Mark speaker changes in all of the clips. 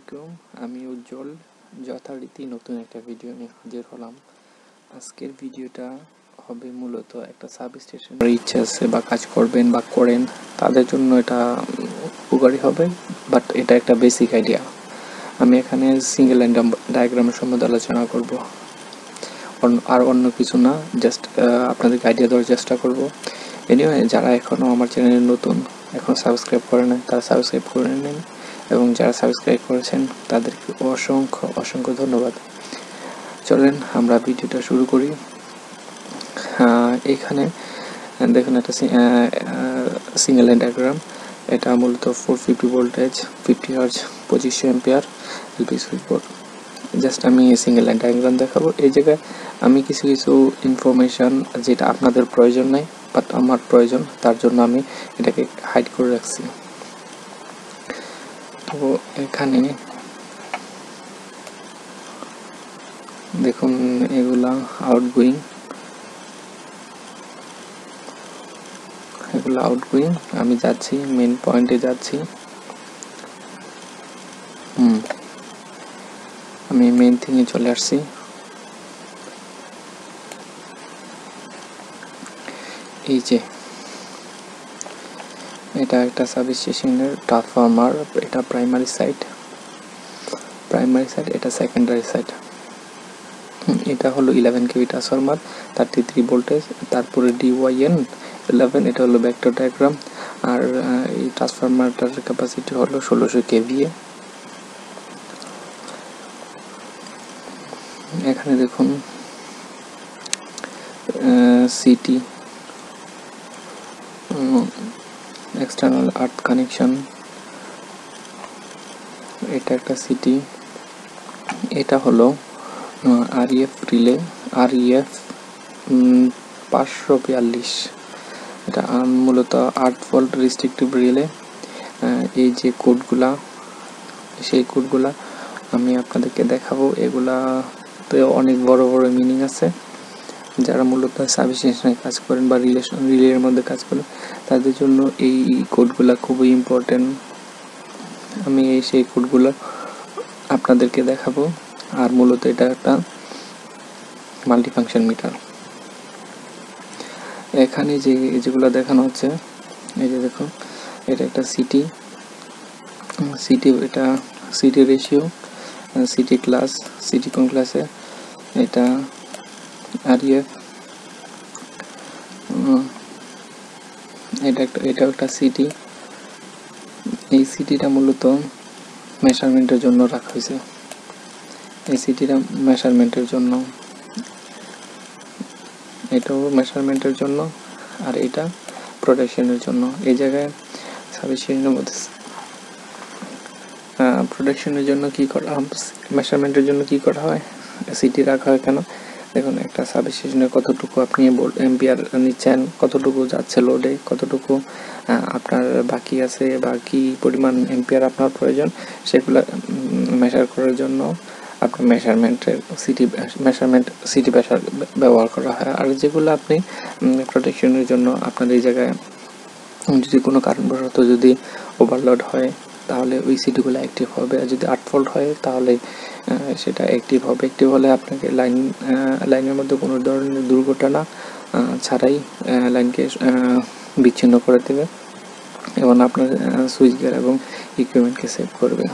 Speaker 1: আলাইকুম, আমি উজ্জ্বল। যথারীতি নতুন একটা ভিডিও নিয়ে হাজির হলাম। আজকের ভিডিওটা হবে মূলত একটা সাবস্টেশনের ইচ্ছা আছে বা কাজ করবেন বা করেন তাদের জন্য এটা উপকারী হবে, বাট এটা একটা বেসিক আইডিয়া। আমি এখানে সিঙ্গেল লাইন ডায়াগ্রামের সম্বন্ধে আলোচনা করব, আর অন্য কিছু না। জাস্ট আপনাদেরকে আইডিয়া দেওয়ার চেষ্টা করব। এনিওয়ে, যারা এখনও আমার চ্যানেলে নতুন, এখন সাবস্ক্রাইব করে নেন, তারা সাবস্ক্রাইব করে নেন, এবং যারা সাবস্ক্রাইব করেছেন তাদেরকে অসংখ্য ধন্যবাদ। চলেন আমরা ভিডিওটা শুরু করি। এখানে দেখুন একটা সিঙ্গেল লাইন ডায়াগ্রাম। এটা মূলত 450 voltage, 50 hertz, 2500 ampere LP switch board. Just আমি সিঙ্গেল লাইন ডায়াগ্রাম দেখাবো। এই জায়গায় আমি কিছু ইনফরমেশান যেটা আপনাদের প্রয়োজন নাই বাট আমার প্রয়োজন, তার জন্য আমি এটাকে হাইড করে রাখছি। তো এখানে দেখুন এগুলা আউটগোয়িং, আমি যাচ্ছি মেন পয়েন্টে যাচ্ছি। আমি মেন থিংয়ে চলে আসছি। এই যে এটা একটা সাবস্টেশনের ট্রান্সফরমার, এটা প্রাইমারি সাইড, এটা সেকেন্ডারি সাইড। এটা হলো 11 কেভি ট্রান্সফরমার, 33 ভোল্টেজ। তারপরে DYN 11, এটা হলো ভেক্টর ডায়াগ্রাম। আর এই ট্রান্সফরমারটার ক্যাপাসিটি হলো 1600 কেভিএ। এখানে দেখুন সিটি, এক্সটার্নাল আর্থ কানেকশন, এটা একটা সিটি। এটা হলো REF রিলে, REF 542। এটা মূলত 8 ভোল্ট রেস্ট্রিক্টিভ রিলে। এই যে কোডগুলা, সেই কোডগুলা আমি আপনাদেরকে দেখাবো। এগুলাতে অনেক বড় বড় মিনিং আছে। যারা মূলত সাবস্টেশনে কাজ করেন বা রিলের মধ্যে কাজ করেন তাদের জন্য এই কোডগুলা খুবই ইম্পর্টেন্ট। আমি সেই কোডগুলো আপনাদেরকে দেখাবো। আর মূলত এটা একটা মাল্টিফাংশন মিটার। এখানে যেগুলো দেখানো হচ্ছে, এই যে দেখুন, এটা একটা সিটি, এটা city ratio, city class, city কোন ক্লাসে, এটা REF, এটা একটা সিটি। এই সিটিটা মূলত মেজারমেন্টের জন্য রাখা হয়েছে। এই সিটিটা মেজারমেন্টের জন্য, এটাও মেজারমেন্টের জন্য, আর এটা প্রোটেকশনের জন্য। এই জায়গায় সাবস্টেশনের মধ্যে প্রোটেকশনের জন্য কি করা, মেজারমেন্টের জন্য কি করা হয়, সিটি রাখা হয় কেন? দেখুন, একটা সাবস্টেশনে কতটুকু আপনি এম্পিয়ার নিচ্ছেন, কতটুকু যাচ্ছে লোডে, কতটুকু আপনার বাকি আছে, বা কি পরিমাণ এম্পিয়ার আপনার প্রয়োজন, সেগুলো মেজার করার জন্য আপনার সিটি প্রেসার ব্যবহার করা হয়। আর যেগুলো আপনি প্রোটেকশনের জন্য আপনার এই জায়গায় যদি কোনো কারণবশত যদি ওভারলোড হয় তাহলে ওই সিটিগুলো অ্যাক্টিভ হবে। আর যদি 8 ভোল্ট হয় তাহলে সেটা অ্যাক্টিভ হবে। অ্যাক্টিভ হলে আপনাকে লাইনের মধ্যে কোনো ধরনের দুর্ঘটনা ছাড়াই লাইনকে বিচ্ছিন্ন করে দেবে এবং আপনার সুইচ গিয়ার এবং ইকুইপমেন্টকে সেভ করবে।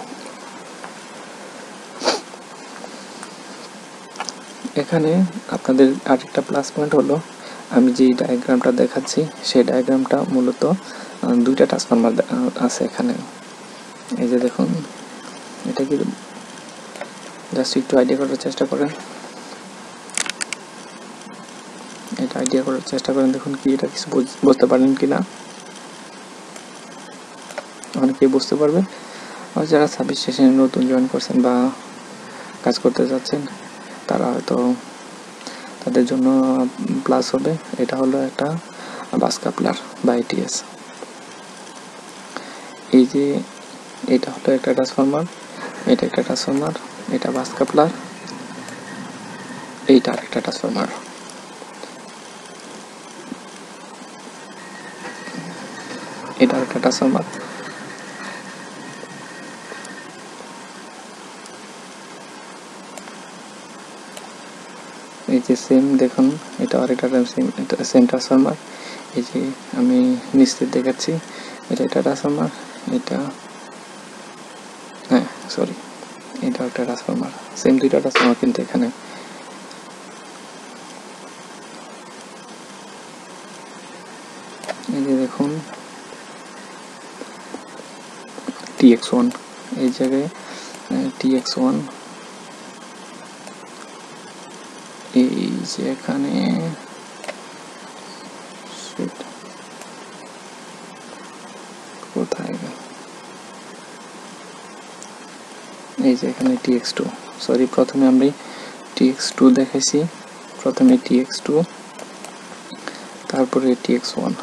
Speaker 1: এখানে আপনাদের আরেকটা প্লাস পয়েন্ট হলো, আমি যেই ডায়াগ্রামটা দেখাচ্ছি সেই ডায়াগ্রামটা মূলত 2টা ট্রান্সফরমার আছে এখানে। এই যে দেখুন, এটা কি জাস্ট একটু আইডিয়া করার চেষ্টা করেন, দেখুন কি এটা কিছু বুঝতে পারেন কি না, অনেকেই বুঝতে পারবেন। আর যারা সাবস্টেশনে নতুন জয়েন করছেন বা কাজ করতে যাচ্ছেন তারা হয়তো তাদের জন্য প্লাস হবে। এটা হলো একটা বাস কাপলার বা ATS। এই যে এটা হলো একটা ট্রান্সফরমার, এটা বাস কাপলার, এইটা আরেকটা ট্রান্সফরমার। এটা একটা ট্রান্সফরমার। এই যে সেম দেখুন, এটা আরেকটা সেম, এটা সেম ট্রান্সফরমার। এই যে আমি নিশ্চিত দেখাচ্ছি, এটা ট্রান্সফরমার, এটা হ্যাঁ সরি, এটা একটা ট্রান্সফরমার, সেম দুইটা ট্রান্সফরমার কিন্তু এখানে। এই যে দেখুন TX1, এই জায়গায় TX1, এই যে এখানে কোথায় গেল, এই যে এখানে TX2, সরি প্রথমে আমরা TX2 দেখাইছি, প্রথমে TX2 তারপরে TX1।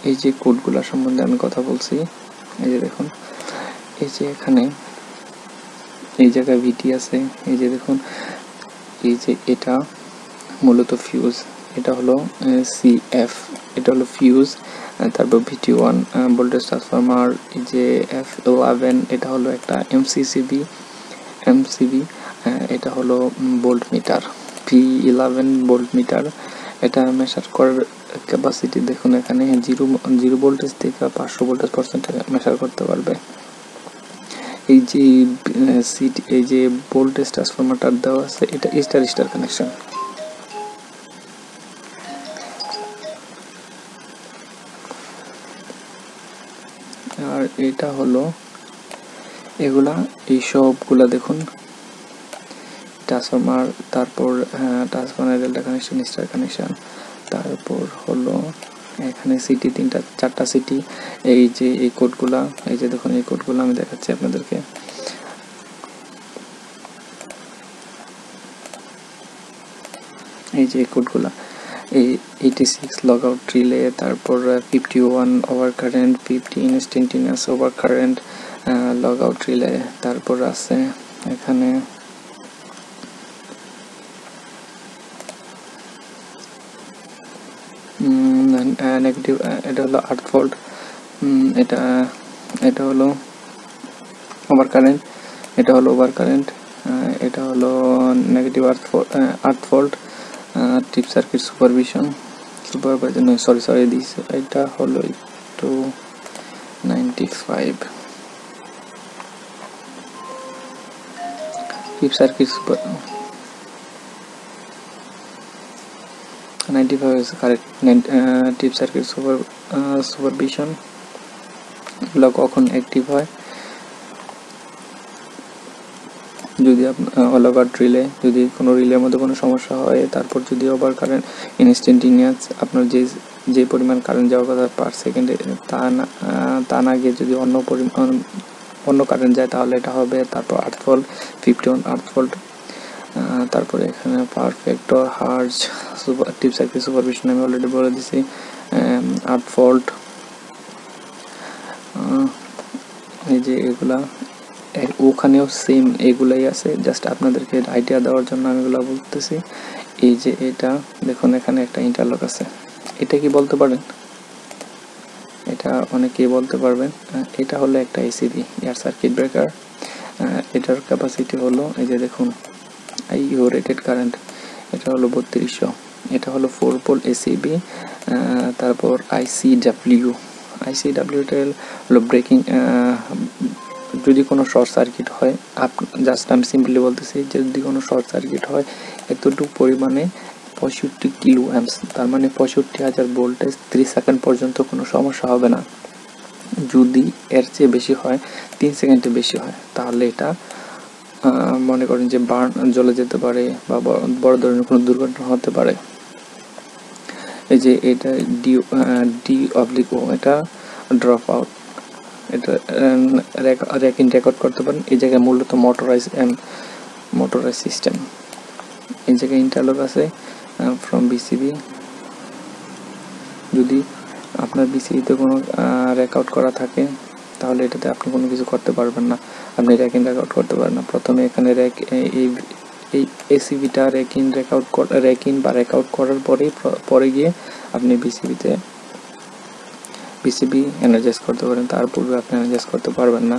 Speaker 1: এই যে কোডগুলো সম্বন্ধে আমি কথা বলছি, এই যে দেখুন, এই যে এখানে এই জায়গায় ভিটি আছে, এই যে দেখুন, এই যে এটা মূলত ফিউজ, এটা হলো CF, এটা হলো ফিউজ, তারপর VT1 ভোল্টেজ ট্রান্সফরমার, এই যে F11 এটা হলো একটা MCB, এটা হলো volt metre, P11 volt metre. এটা মেশার করার ক্যাপাসিটি দেখুন, এখানে জিরো ভোল্টেজ থেকে 500 ভোল্টেজ পর্যন্ত মেশার করতে পারবে। এই যে সিটি, এই যে ভোল্টেজ ট্রান্সফরমারটা দেওয়া আছে, এটা স্টার কানেকশন। আর এটা হলো এগুলা, এই সবগুলা দেখুন ট্রান্সফরমার, তারপর transformer delta connection, star connection, তারপর হলো এখানে সিটি চারটা সিটি। এই যে এই কোডগুলা, এই যে দেখুন এই কোডগুলো আমি দেখাচ্ছি আপনাদেরকে। এই যে কোডগুলা, এই 86 লগ আউট রিলে, তারপর 51 over current, 50 instantaneous over current lock out relay, তারপর আছে এখানে নেগেটিভ, এটা হলো আর্থ ফল্ট, এটা হলো ওভার কারেন্ট, এটা হলো ওভার কারেন্ট, এটা হলো negative earth fault, trip circuit supervision নয়, সরি দিস, এটা হলো একটু 95 trip circuit 95 is correct. Trip circuit supervision এগুলো কখন অ্যাক্টিভ হয়, যদি অলওভার রিলে, যদি কোনো রিলের মধ্যে কোনো সমস্যা হয়, তারপর যদি ওভার কারেন্ট ইনস্ট্যান্টিনিয়াস, আপনার যে পরিমাণ কারেন্ট যাওয়ার কথা পার সেকেন্ডে তা না গিয়ে যদি অন্য কারেন্ট যায়, তাহলে এটা হবে। তারপর আর্থ ফল্ট, 51 আর্থ ফল্ট, তারপরে এখানে পারফেক্টর, হার্জ, টিপ সার্কিট সুপারভিশন আমি অলরেডি বলে দিছি, আর্থ ফল্ট, এই যে এগুলা ওখানেও সেম এগুলাই আছে, জাস্ট আপনাদেরকে আইডিয়া দেওয়ার জন্য আমি এগুলো বলতেছি। এই যে এটা দেখুন, এখানে একটা ইন্টারলক আছে, এটা কি বলতে পারেন? এটা অনেকেই বলতে পারবেন। এটা হলো একটা ACB, এয়ার সার্কিট ব্রেকার। এটার ক্যাপাসিটি হলো, এই যে দেখুন IO রেটেড কারেন্ট, এটা হলো 3200, এটা হলো 4 পোল ACB। তারপর ICW এটা হলো ব্রেকিং, যদি কোনো শর্ট সার্কিট হয়, জাস্ট আমি সিম্পলি বলতেছি, যদি কোনো শর্ট সার্কিট হয় এতটুকু পরিমাণে 65 কিলো অ্যাম্পস, তার মানে 65,000 ভোল্টেজ 30 সেকেন্ড পর্যন্ত কোনো সমস্যা হবে না। যদি এর চেয়ে বেশি হয়, 3 সেকেন্ডের বেশি হয়, তাহলে এটা মনে করেন যে জ্বলে যেতে পারে বা বড় ধরনের কোনো দুর্ঘটনা হতে পারে। এই যে এটা D/O, এটা ড্রপ আউট, এটা রেকর্ড করতে পারেন। এই জায়গায় মূলত মোটরাইজ সিস্টেম, এই জায়গায় ইন্টারলক আছে ফ্রম BCB। যদি আপনার BCBতে কোনো রেকর্ড করা থাকে, তাহলে এটাতে আপনি কোনো কিছু করতে পারবেন না, আপনি রেকিং রেকর্ড করতে পারবেন না। প্রথমে এখানে এই ACBটা রেকর্ড করার পরে গিয়ে আপনি BCB এনার্জাইজ করতে পারেন, তার পূর্বে আপনি এনার্জাইজ করতে পারবেন না।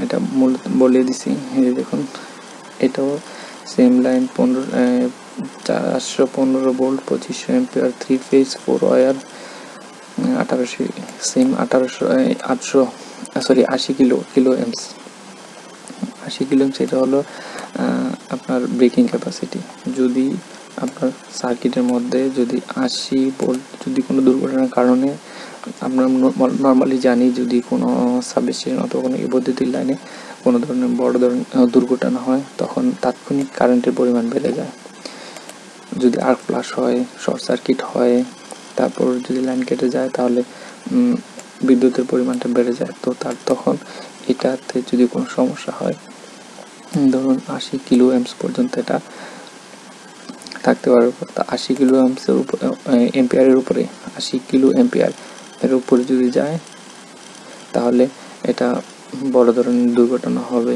Speaker 1: এটা মূলত বলে দিছি। এই যে দেখুন এটাও same line 415 volt 2500 ampere 3 phase 4 wire 1800 same 80 kilo amps 80 kilo amps. এটা হলো আপনার ব্রেকিং ক্যাপাসিটি। যদি আপনার সার্কিটের মধ্যে যদি 80 ভোল্ট যদি কোনো দুর্ঘটনার কারণে আমরা নর্মালি জানি যদি কোনো সাবস্টেশন অথবা কোনো বৈদ্যুতিক লাইনে কোনো ধরনের বড় ধরনের দুর্ঘটনা হয় তখন তাৎক্ষণিক কারেন্টের পরিমাণ বেড়ে যায়। যদি আর্ক ফ্লাশ হয়, শর্ট সার্কিট হয়, তারপর যদি লাইন কেটে যায় তাহলে বিদ্যুতের পরিমাণটা বেড়ে যায়। তো তখন এটাতে যদি কোনো সমস্যা হয়, ধরুন 80 কিলো এমস পর্যন্ত এটা থাকতে পারে। 80 কিলো এমসের উপরে এম্পিয়ারের উপরে 80 কিলো এম্পিয়ার এর উপরে যদি যায় তাহলে এটা বড় ধরনের দুর্ঘটনা হবে।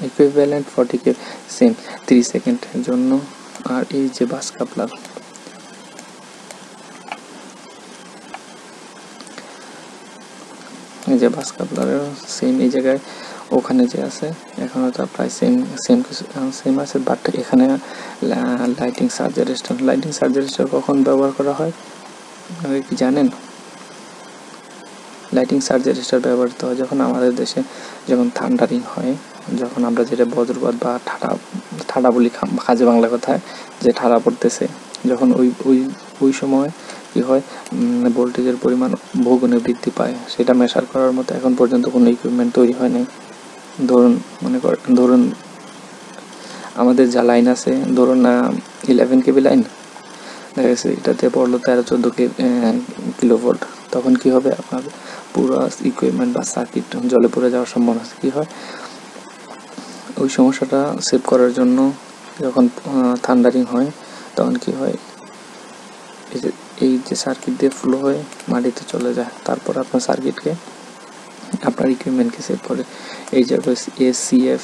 Speaker 1: ইকুইভ্যালেন্ট 40K সেম 30 সেকেন্ডের জন্য। আর এই যে বাস কাপলার, এই যে বাস কাপলারের সেম এই জায়গায় ওখানে যে আছে এখানে তো প্রায় সেম আছে, বাট এখানে লাইটিং সার্জ রেজিস্টার কখন ব্যবহার করা হয় আপনারা কি জানেন? লাইটিং সার্জ রেজিস্টার ব্যবহৃত হয় যখন আমাদের দেশে যখন থান্ডারিং হয়, যখন আমরা যেটা বজ্রপাত বা ঠাডা বলি কাজে বাংলা কথায়, যে ঠাডা পড়তেছে, যখন ওই সময় কি হয় ভোল্টেজের পরিমাণ বহুগুণে বৃদ্ধি পায়। সেটা মেশার করার মতো এখন পর্যন্ত কোনো ইকুইপমেন্ট তৈরি হয় নাই। ধরুন আমাদের যা লাইন আছে, ধরুন 11 কেবি লাইন দেখা গেছে এটাতে পড়লো 13-14 কিলো ভোল্ট, তখন কি হবে আপনার পুরো ইকুইপমেন্ট বা সার্কিট জলে পড়ে যাওয়ার সম্ভাবনা আছে। কি হয় ওই সমস্যাটা সেভ করার জন্য যখন থান্ডারিং হয় তখন কি হয় এই যে সার্কিট দিয়ে ফ্লো হয়ে মাটিতে চলে যায়, তারপর আপনার সার্কিটকে আপনার ইকুইপমেন্টকে সেভ করে। এই যে এসিএফ,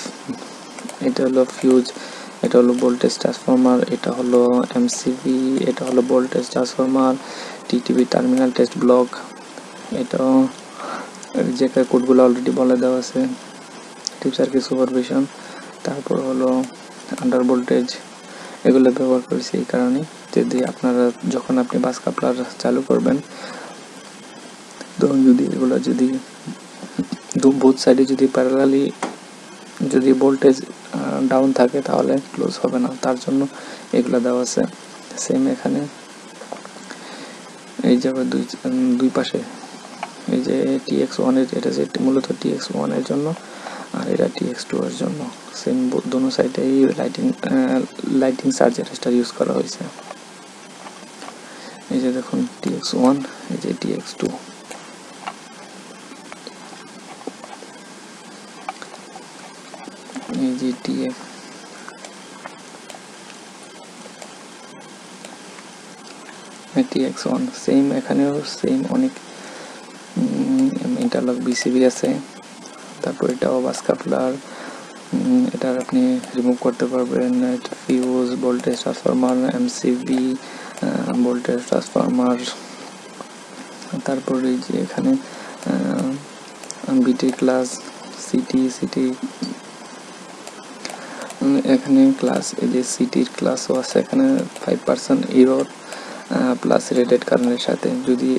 Speaker 1: এটা হলো ফিউজ, এটা হলো ভোল্টেজ ট্রান্সফরমার, এটা হলো এমসিবি, এটা হলো voltage transformer, TTV terminal test block, এটাও যে কোডগুলো অলরেডি বলে দেওয়া আছে, টিপ সার্কিট সুপারভিশন, তারপর হলো আন্ডার ভোল্টেজ। এগুলো ব্যবহার করেছি এই কারণে যদি আপনারা যখন আপনি বাস কাপলার চালু করবেন তখন যদি এগুলো যদি বোথ সাইডে যদি প্যারালালি যদি ভোল্টেজ ডাউন থাকে তাহলে ক্লোজ হবে না, তার জন্য এগুলো দেওয়া আছে। সেম এখানে এই জায়গায় দুই পাশে এই যে TX1 এর, এটা যে মূলত TX1 এর জন্য আর এটা TX2 এর জন্য। সেম দোনো সাইডে লাইটিং সার্জ রেজিস্টার ইউজ করা হয়েছে। এই যে দেখুন TX1, এই যে TX2। এই যে TX1 সেম, এখানেও সেম অনেক ইন্টারলক বিসিবি আছে। তারপর এটাও বাস কাপলার, এটা আপনি রিমুভ করতে পারবেন। Fuse, voltage transformer, MCB, voltage transformer. তারপর এই যে এখানে বিটি ক্লাস, সিটি এখানে ক্লাস, এই যে সিটির ক্লাসও আছে। এখানে 5% এরর প্লাস রেটেড কারেন্টের সাথে। যদি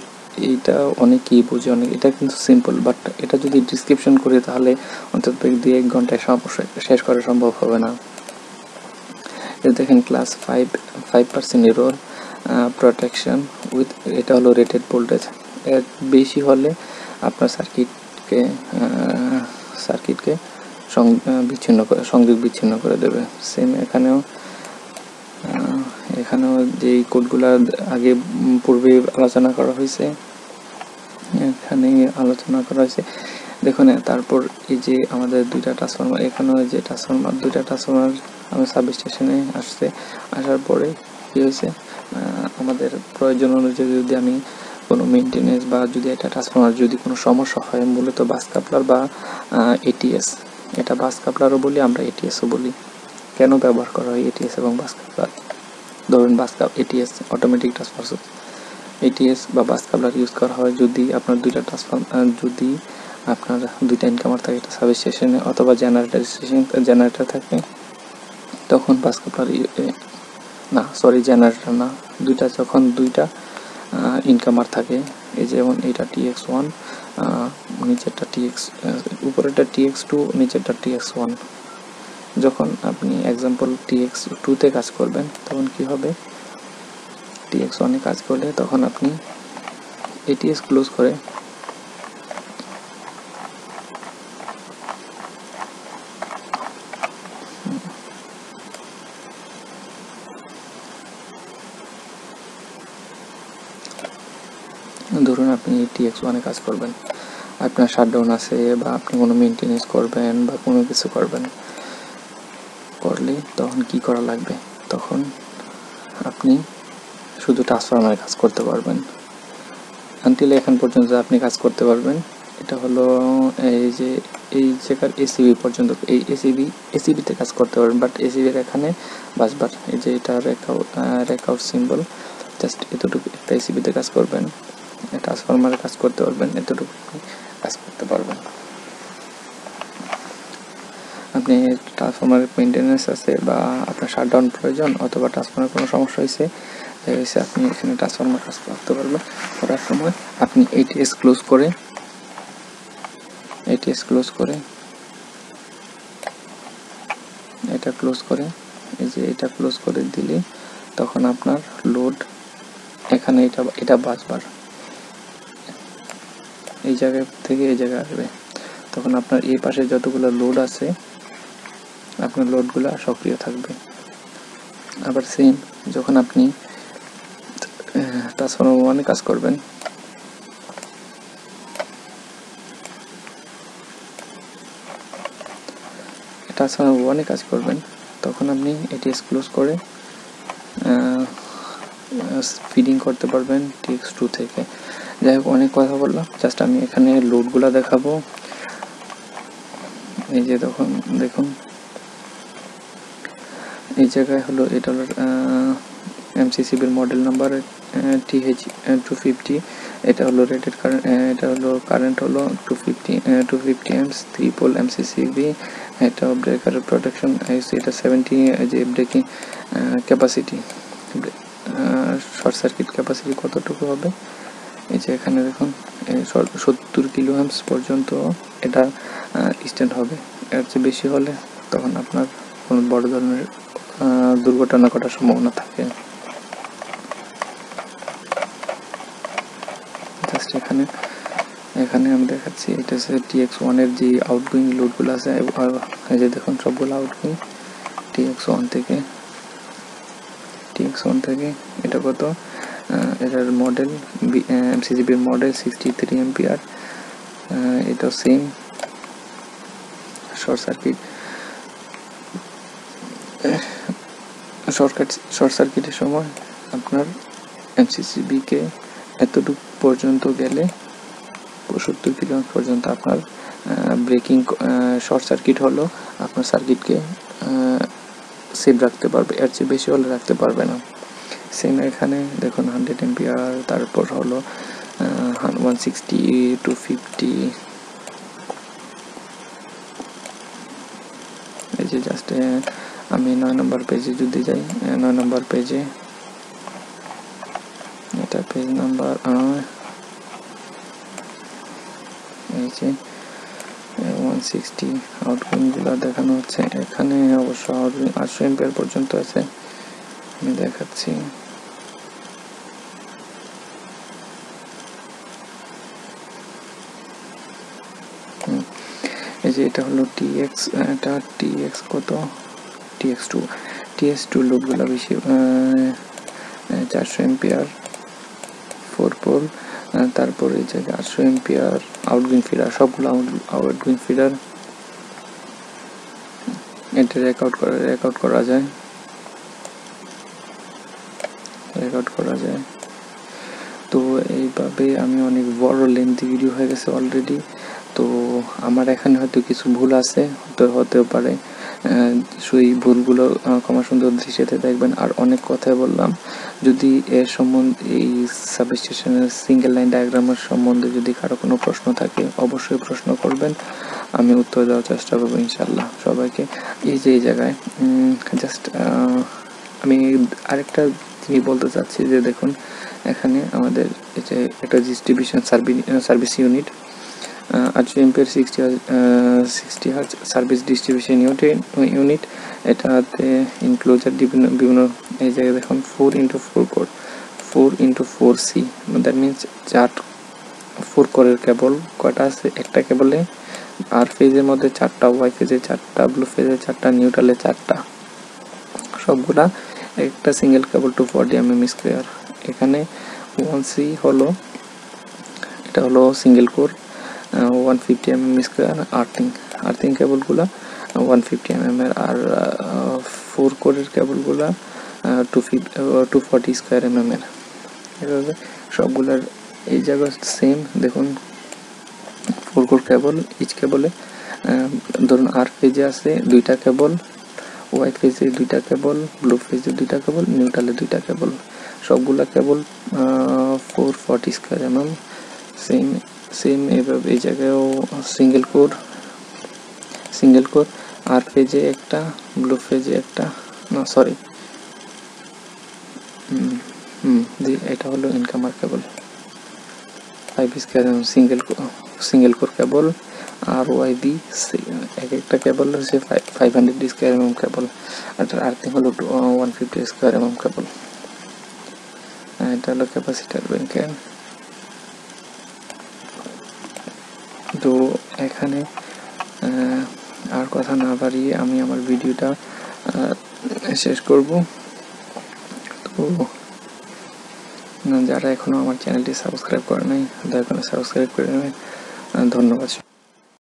Speaker 1: এইটা অনেকেই বোঝে, এটা কিন্তু সিম্পল, বাট এটা যদি ডিসক্রিপশন করি তাহলে অন্তত 2-1 ঘন্টায় শেষ করা সম্ভব হবে না। দেখেন ক্লাস 5% এরর প্রোটেকশন উইথ, এটা হলো রেটেড ভোল্টেজ। এর বেশি হলে আপনার সার্কিটকে সংযোগ বিচ্ছিন্ন করে দেবে। সেম এখানেও যে কোডগুলো আগে পূর্বে আলোচনা করা হয়েছে দেখুন। তারপর এই যে আমাদের দুইটা ট্রান্সফরমার, এখানেও যে দুইটা ট্রান্সফরমার আমার সাবস্টেশনে আসার পরে কি হয়েছে, আমাদের প্রয়োজন অনুযায়ী যদি আমি কোনো মেনটেনেন্স বা যদি একটা ট্রান্সফরমার যদি কোনো সমস্যা হয়, মূলত বাস কাপলার বা এটিএস, এটা বাস কাপলারও বলি আমরা, এটিএসও বলি। কেন ব্যবহার করা হয় এটিএস এবং বাস কাপলার? ধরুন এটিএস অটোমেটিক ট্রান্সফার, এটিএস বা বাস কাপলার ইউজ করা হয় যদি আপনার দুইটা ট্রান্সফরমার, যদি আপনার দুইটা ইনকামার থাকে, একটা সাবস্টেশনে অথবা জেনারেটর থাকে, তখন বাস কাপলার জেনারেটর না, যখন দুইটা ইনকামার থাকে, এই যেমন এটা TX1, নিচেরটা উপরেরটা TX2, নিচেরটা TX1। যখন আপনি এক্সাম্পল TX2-তে কাজ করবেন তখন কি হবে, TX1-এ কাজ করলে তখন আপনি ATS ক্লোজ করে ধরুন আপনি TX1-এ কাজ করবেন, আপনার শাটডাউন আছে বা আপনি কোনো মেনটেনেন্স করবেন বা কোনো কিছু করলে তখন কি করা লাগবে, তখন আপনি শুধু ট্রান্সফরমারে কাজ করতে পারবেন। আনটিল এখন পর্যন্ত আপনি কাজ করতে পারবেন। এটা হলো এই জায়গার ACB পর্যন্ত, এই ACB-তে কাজ করতে পারবেন, বাট ACB-র এখানে বাসবার এই যে এটা রেকআউট সিম্বল, জাস্ট এতটুকু একটা ACB-তে কাজ করবেন, ট্রান্সফরমারে কাজ করতে পারবেন, এতটুকু কাজ করতে পারবেন। আপনি ট্রান্সফরমারের মেনটেন্যান্স আছে বা আপনার শাটডাউন প্রয়োজন অথবা ট্রান্সফরমারের কোনো সমস্যা হয়েছে, আপনি এখানে ট্রান্সফরমার কাজ করতে পারবেন। করার সময় আপনি ATS ক্লোজ করে এটা ক্লোজ করে এই যে এটা ক্লোজ করে দিলে তখন আপনার লোড এখানে এটা বাসবার এই জায়গা থেকে এই জায়গায় আসবে, তখন আপনার এই পাশে যতগুলো লোড আছে আপনার লোডগুলো সক্রিয় থাকবে। আবার সেম যখন আপনি ট্রান্সফরমার 1-এ কাজ করবেন, তখন আপনি ATS ক্লোজ করে ফিডিং করতে পারবেন TX2 থেকে। যাই হোক, অনেক কথা বললাম, জাস্ট আমি এখানে লোডগুলো দেখাবো। এই যে দেখুন এই জায়গায় হলো এটা হলো MCCB-র মডেল নাম্বার TH250, এটা হলো রেটেড কারেন্ট, এটা হলো কারেন্ট হলো 250 amps, 3 পোল MCCB, এটা ব্রেকার প্রোটেকশন, এটা 70 যে breaking capacity, short circuit capacity কতটুকু হবে, এই যে এখানে দেখুন 70 কিলো অ্যাম্পস পর্যন্ত এটা স্ট্যান্ড হবে। এর চেয়ে বেশি হলে তখন আপনার কোনো বড় ধরনের দুর্ঘটনা ঘটার সম্ভাবনা থাকে। জাস্ট এখানে আমি দেখাচ্ছি, এটা হচ্ছে TX1-এর যে আউটগোয়িং লোডগুলো আছে, এই যে দেখুন সবগুলো আউটগোয়িং TX1 থেকে এটা কত, এটার মডেল MCCB-র মডেল 63 অ্যাম্পিয়ার, এটা সেম শর্ট সার্কিটের সময় আপনার MCCB-কে এতটুকু পর্যন্ত গেলে 70 কিলো পর্যন্ত আপনার ব্রেকিং শর্ট সার্কিট হলো আপনার সার্কিটকে সেভ রাখতে পারবে, এর চেয়ে বেশি হলে রাখতে পারবে না। সেম এখানে দেখুন 100 অ্যাম্পিয়ার, তারপর হলো 160 250, এই যে জাস্ট আমি 9 নম্বর পেজে যদি যাই, 9 নম্বর পেজে, এটা পেজ নাম্বার, এই যে 160 আউটগোয়িংগুলো দেখানো হচ্ছে। এখানে অবশ্য 800 অ্যাম্পিয়ার পর্যন্ত আছে, আমি দেখাচ্ছি। এই যে এটা হলো এটা TX কত, TX2 লোডগুলো বেশি, 400 অ্যাম্পিয়ার 4 পোল, তারপরে এই জায়গায় 800 অ্যাম্পিয়ার আউটগোয়িং ফিডার, সবগুলো আউটগোয়িং ফিডার, এটা রেকর্ড করা যায়। তো এইভাবে আমি অনেক বড় লেন্থি ভিডিও হয়ে গেছে অলরেডি, তো আমার এখানে হয়তো কিছু ভুল আছে, হতেও পারে, সেই ভুলগুলো ক্ষমা সুন্দর দৃষ্টিতে দেখবেন। আর অনেক কথা বললাম, যদি এর সম্বন্ধে এই সাবস্টেশনের সিঙ্গেল লাইন ডায়াগ্রামের সম্বন্ধে যদি কারো কোনো প্রশ্ন থাকে অবশ্যই প্রশ্ন করবেন, আমি উত্তর দেওয়ার চেষ্টা করবো ইনশাল্লাহ সবাইকে। এই যে এই জায়গায় জাস্ট আমি আরেকটা জিনিস বলতে চাচ্ছি যে দেখুন এখানে আমাদের এটা একটা distribution service unit 8 ampere 60 hertz service distribution unit. এটাতে ইনক্লোজার বিভিন্ন এই জায়গায় দেখুন 4x4 core 4x4C, that means 4 কোরের কেবল কয়টা আছে একটা কেবলে, আর ফেজের মধ্যে 4টা, ওয়াই ফেজে 4টা, ব্লু ফেজে 4টা, নিউট্রালে 4টা, সবগুলা একটা সিঙ্গেল কেবল 240 mm স্কোয়ার। এখানে 1C হলো এটা হলো single core 150 mm square earthing কেবলগুলা 150 mm এর, আর 4 কোরের কেবলগুলা 240 স্কোয়ার mm এর। এভাবে সবগুলার এই জায়গা সেম দেখুন 4 কোর কেবল, ইচ কেবলে ধরুন আর ফেজে আছে 2টা কেবল, ওয়াই ফেজে 2টা কেবল, ব্লু ফেজে 2টা কেবল, নিউট্রালে 2টা কেবল, সবগুলা কেবল 440 স্কোয়ার mm। সেম এভাবে এই জায়গায়ও সিঙ্গেল কোর আর ফেজে একটা, ব্লু ফেজে একটা, না সরি এটা হলো ইনকামার কেবল 5 স্কোয়ার mm সিঙ্গেল কোর কেবল, আর ওয়াই বি এক একটা কেবল হচ্ছে 500 স্কোয়ার mm কেবল, আর আর্থিং হলো 150 স্কোয়ার mm কেবল। এটা হলো ক্যাপাসিটার ব্যাংকের। তো এখানে আর কথা না বাড়িয়ে আমি আমার ভিডিওটা শেষ করব। তো যারা এখনো আমার চ্যানেলটি সাবস্ক্রাইব করে নাই দয়া করে সাবস্ক্রাইব করে নেবেন। ধন্যবাদ।